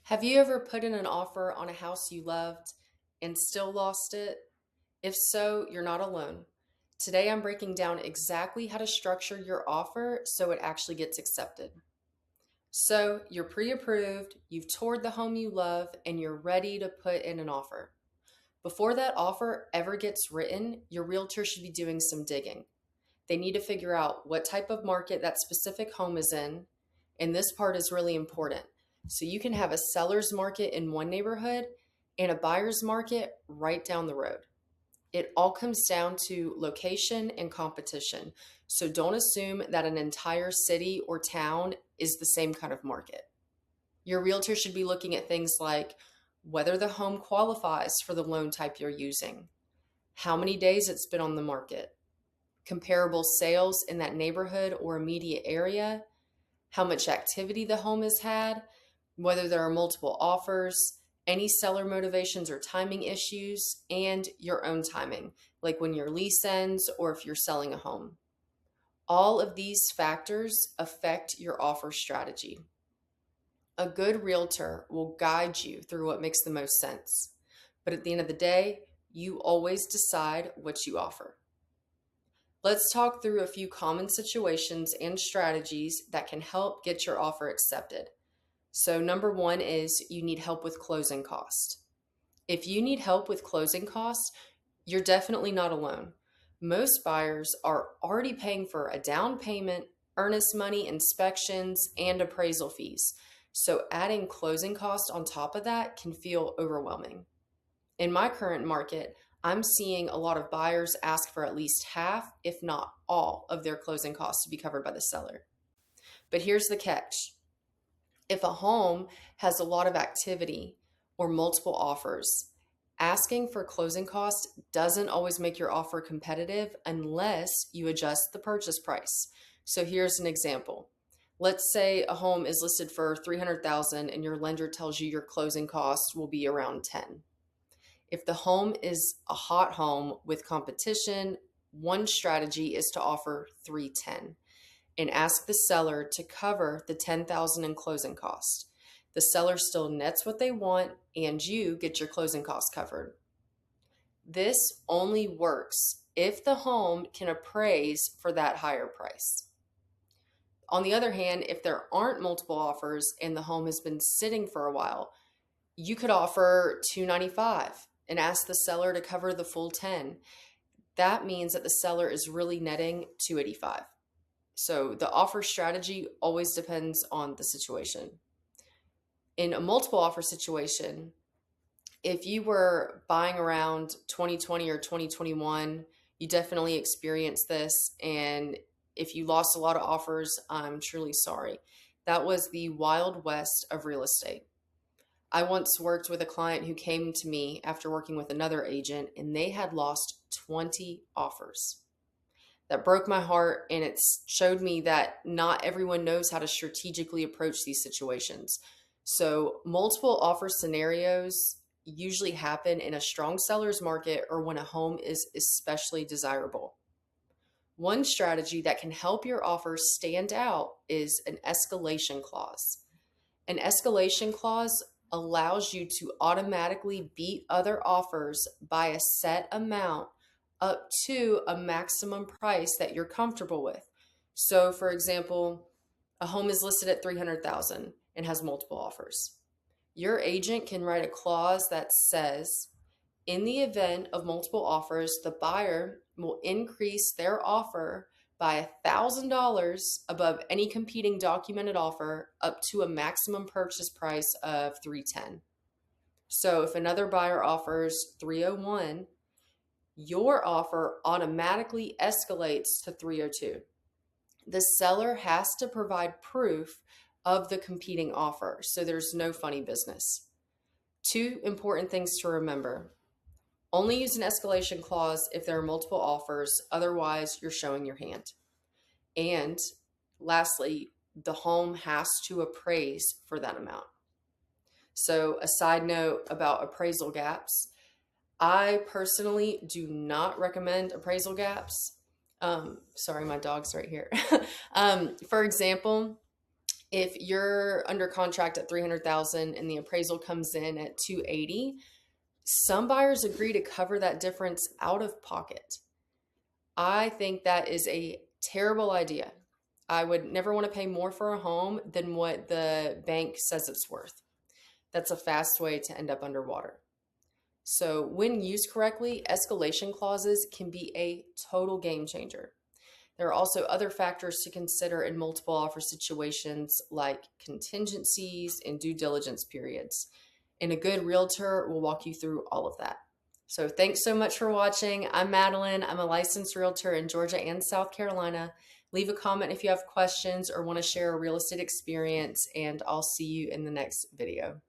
Have you ever put in an offer on a house you loved and still lost it? If so, you're not alone. Today I'm breaking down exactly how to structure your offer so it actually gets accepted. So you're pre-approved, you've toured the home you love, and you're ready to put in an offer. Before that offer ever gets written, your realtor should be doing some digging. They need to figure out what type of market that specific home is in, and this part is really important. So you can have a seller's market in one neighborhood and a buyer's market right down the road. It all comes down to location and competition. So don't assume that an entire city or town is the same kind of market. Your realtor should be looking at things like whether the home qualifies for the loan type you're using, how many days it's been on the market, comparable sales in that neighborhood or immediate area, how much activity the home has had, whether there are multiple offers, any seller motivations or timing issues, and your own timing, like when your lease ends or if you're selling a home. All of these factors affect your offer strategy. A good realtor will guide you through what makes the most sense, but at the end of the day, you always decide what you offer. Let's talk through a few common situations and strategies that can help get your offer accepted. So number one is you need help with closing costs. If you need help with closing costs, you're definitely not alone. Most buyers are already paying for a down payment, earnest money, inspections, and appraisal fees. So adding closing costs on top of that can feel overwhelming. In my current market, I'm seeing a lot of buyers ask for at least half, if not all, of their closing costs to be covered by the seller. But here's the catch. If a home has a lot of activity or multiple offers, asking for closing costs doesn't always make your offer competitive unless you adjust the purchase price. So here's an example. Let's say a home is listed for $300,000 and your lender tells you your closing costs will be around 10. If the home is a hot home with competition, one strategy is to offer 310 and ask the seller to cover the $10,000 in closing costs. The seller still nets what they want and you get your closing costs covered. This only works if the home can appraise for that higher price. On the other hand, if there aren't multiple offers and the home has been sitting for a while, you could offer $295 and ask the seller to cover the full 10. That means that the seller is really netting $285. So the offer strategy always depends on the situation. In a multiple offer situation, if you were buying around 2020 or 2021, you definitely experienced this. And if you lost a lot of offers, I'm truly sorry. That was the wild west of real estate. I once worked with a client who came to me after working with another agent, and they had lost 20 offers. That broke my heart, and it showed me that not everyone knows how to strategically approach these situations. So multiple offer scenarios usually happen in a strong seller's market or when a home is especially desirable. One strategy that can help your offer stand out is an escalation clause. An escalation clause allows you to automatically beat other offers by a set amount up to a maximum price that you're comfortable with. So for example, a home is listed at $300,000 and has multiple offers. Your agent can write a clause that says, in the event of multiple offers, the buyer will increase their offer by $1,000 above any competing documented offer up to a maximum purchase price of $310. So if another buyer offers $301, your offer automatically escalates to $302. The seller has to provide proof of the competing offer, so there's no funny business. Two important things to remember. Only use an escalation clause if there are multiple offers, otherwise you're showing your hand. And lastly, the home has to appraise for that amount. So a side note about appraisal gaps, I personally do not recommend appraisal gaps. Sorry, my dog's right here. For example, If you're under contract at 300,000 and the appraisal comes in at 280, some buyers agree to cover that difference out of pocket. I think that is a terrible idea. I would never want to pay more for a home than what the bank says it's worth. That's a fast way to end up underwater. So, when used correctly, escalation clauses can be a total game changer. There are also other factors to consider in multiple offer situations like contingencies and due diligence periods. And a good realtor will walk you through all of that. So thanks so much for watching. I'm Madeline. I'm a licensed realtor in Georgia and South Carolina. Leave a comment if you have questions or want to share a real estate experience, and I'll see you in the next video.